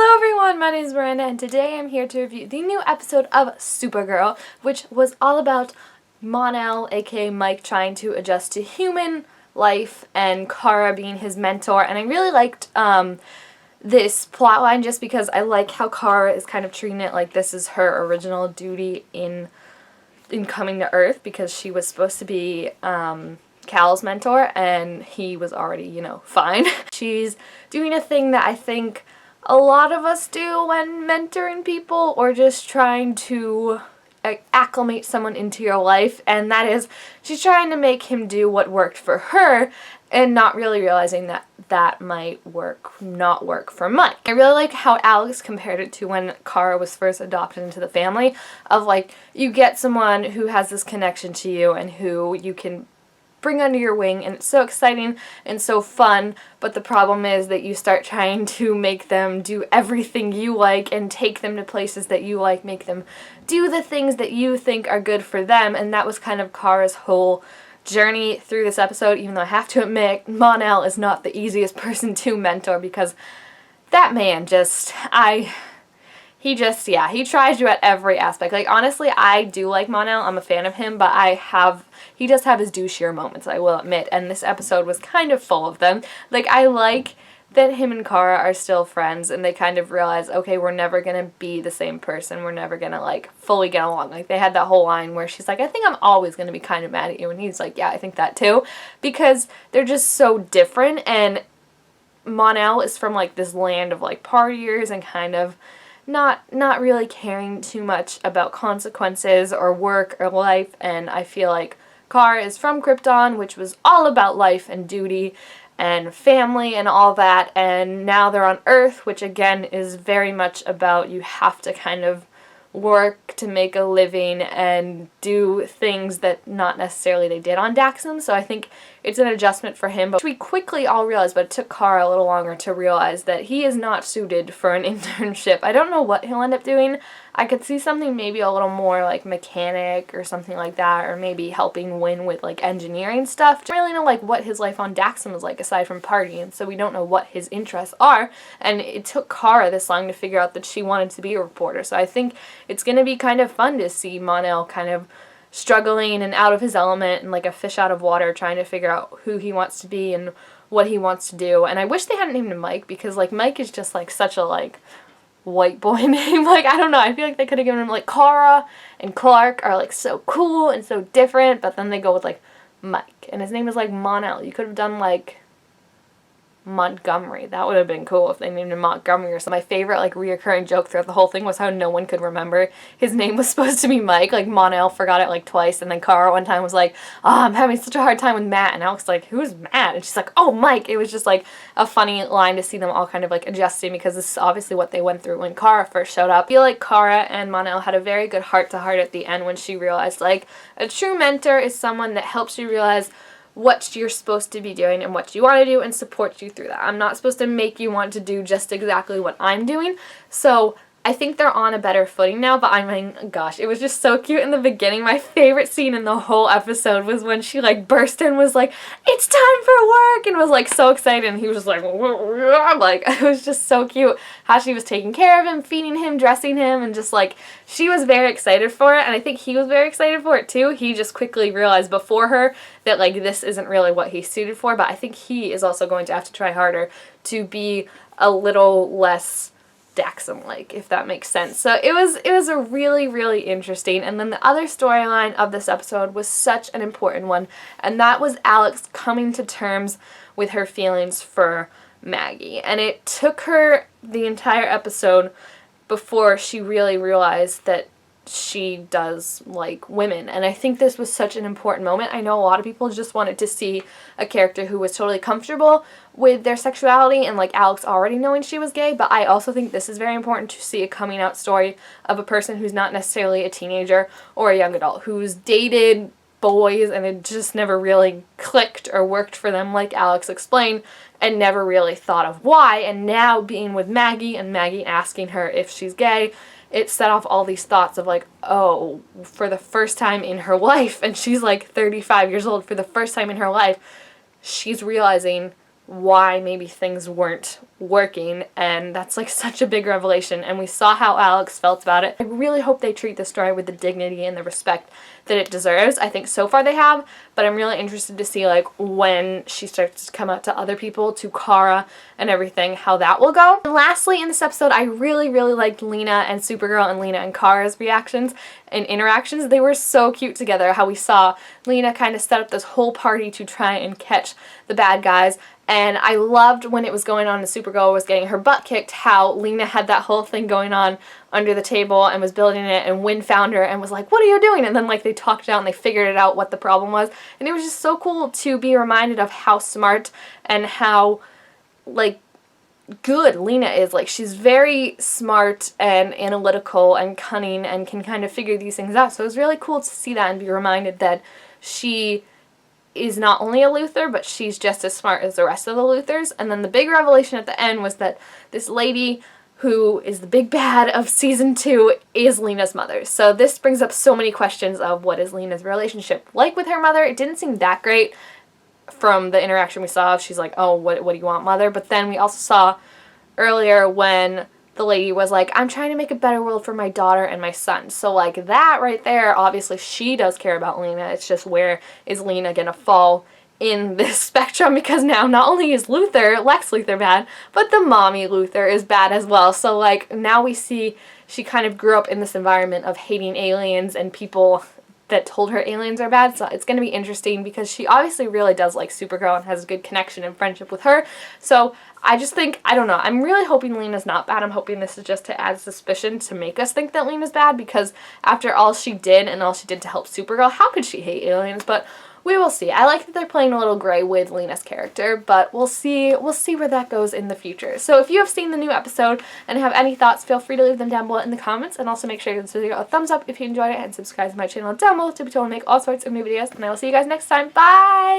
Hello everyone, my name is Miranda and today I'm here to review the new episode of Supergirl, which was all about Mon-El, aka Mike, trying to adjust to human life and Kara being his mentor. And I really liked this plotline just because I like how Kara is kind of treating it like this is her original duty in coming to Earth, because she was supposed to be Cal's mentor and he was already, fine. She's doing a thing that I think a lot of us do when mentoring people or just trying to acclimate someone into your life, and that is she's trying to make him do what worked for her and not really realizing that that might not work for Mike. I really like how Alex compared it to when Kara was first adopted into the family, of like, you get someone who has this connection to you and who you can bring under your wing, and it's so exciting and so fun, but the problem is that you start trying to make them do everything you like and take them to places that you like, make them do the things that you think are good for them, and that was kind of Kara's whole journey through this episode, even though I have to admit Mon-El is not the easiest person to mentor, because that man he tries you at every aspect. Like, honestly, I do like Mon-El. I'm a fan of him, but he does have his douchier moments, I will admit, and this episode was kind of full of them. Like, I like that him and Kara are still friends, and they kind of realize, okay, we're never gonna be the same person. We're never gonna, like, fully get along. Like, they had that whole line where she's like, I think I'm always gonna be kind of mad at you, and he's like, yeah, I think that too, because they're just so different, and Mon-El is from, like, this land of, like, partiers and kind of not really caring too much about consequences or work or life, and I feel like Kara is from Krypton, which was all about life and duty and family and all that, and now they're on Earth, which again is very much about you have to kind of work to make a living and do things that not necessarily they did on Daxam, so I think it's an adjustment for him, but we quickly all realized, but it took Kara a little longer to realize, that he is not suited for an internship. I don't know what he'll end up doing. I could see something maybe a little more like mechanic or something like that, or maybe helping Win with like engineering stuff. I don't really know like what his life on Daxam is like aside from partying, so we don't know what his interests are, and it took Kara this long to figure out that she wanted to be a reporter, so I think it's going to be kind of fun to see Mon-El kind of struggling and out of his element and like a fish out of water, trying to figure out who he wants to be and what he wants to do. And I wish they hadn't named him Mike, because like Mike is just like such a like white boy name. Like, I don't know, I feel like they could have given him like Kara and Clark are like so cool and so different, but then they go with like Mike and his name is like Mon-El. You could have done like Montgomery. That would have been cool if they named him Montgomery or something. My favorite like reoccurring joke throughout the whole thing was how no one could remember his name was supposed to be Mike. Like, Mon-El forgot it like twice, and then Kara one time was like, oh, I'm having such a hard time with Matt, and Alex like, who's Matt? And she's like, oh, Mike. It was just like a funny line to see them all kind of like adjusting, because this is obviously what they went through when Kara first showed up. I feel like Kara and Mon-El had a very good heart-to-heart at the end when she realized like a true mentor is someone that helps you realize what you're supposed to be doing and what you want to do and supports you through that. I'm not supposed to make you want to do just exactly what I'm doing. So I think they're on a better footing now, but I mean, gosh, it was just so cute in the beginning. My favorite scene in the whole episode was when she like burst in, was like, it's time for work, and was like so excited, and he was just like, it was just so cute how she was taking care of him, feeding him, dressing him, and just like, she was very excited for it, and I think he was very excited for it too. He just quickly realized before her that like this isn't really what he's suited for, but I think he is also going to have to try harder to be a little less Daxam-like, if that makes sense. So it was a really, really interesting. And then the other storyline of this episode was such an important one, and that was Alex coming to terms with her feelings for Maggie. And it took her the entire episode before she really realized that she does like women, and I think this was such an important moment. I know a lot of people just wanted to see a character who was totally comfortable with their sexuality, and like Alex already knowing she was gay, but I also think this is very important to see a coming out story of a person who's not necessarily a teenager or a young adult, who's dated boys and it just never really clicked or worked for them, like Alex explained, and never really thought of why, and now being with Maggie and Maggie asking her if she's gay, it set off all these thoughts of like, oh, for the first time in her life, and she's like 35 years old, for the first time in her life, she's realizing why maybe things weren't working, and that's like such a big revelation, and we saw how Alex felt about it. I really hope they treat the story with the dignity and the respect that it deserves. I think so far they have, but I'm really interested to see like when she starts to come out to other people, to Kara and everything, how that will go. And lastly, in this episode, I really liked Lena and Supergirl and Lena and Kara's reactions and interactions. They were so cute together, how we saw Lena kind of set up this whole party to try and catch the bad guys. And I loved when it was going on and Supergirl was getting her butt kicked, how Lena had that whole thing going on under the table and was building it, and Wynn found her and was like, what are you doing? And then like they talked it out and they figured it out what the problem was. And it was just so cool to be reminded of how smart and how like good Lena is. Like, she's very smart and analytical and cunning and can kind of figure these things out. So it was really cool to see that and be reminded that she is not only a Luthor, but she's just as smart as the rest of the Luthors. And then the big revelation at the end was that this lady who is the big bad of season 2 is Lena's mother. So this brings up so many questions of what is Lena's relationship like with her mother. It didn't seem that great from the interaction we saw. She's like, oh, what do you want, mother? But then we also saw earlier when the lady was like, I'm trying to make a better world for my daughter and my son. So like that right there, obviously she does care about Lena. It's just, where is Lena gonna fall in this spectrum? Because now not only is Lex Luthor bad, but the mommy Luthor is bad as well. So like now we see she kind of grew up in this environment of hating aliens and people that told her aliens are bad. So it's going to be interesting because she obviously really does like Supergirl and has a good connection and friendship with her. So I just think, I don't know, I'm really hoping Lena's not bad. I'm hoping this is just to add suspicion to make us think that Lena's bad, because after all she did and all she did to help Supergirl, how could she hate aliens? But we will see. I like that they're playing a little gray with Lena's character, but we'll see where that goes in the future. So if you have seen the new episode and have any thoughts, feel free to leave them down below in the comments, and also make sure to give this video a thumbs up if you enjoyed it, and subscribe to my channel down below to be told to make all sorts of new videos, and I will see you guys next time. Bye!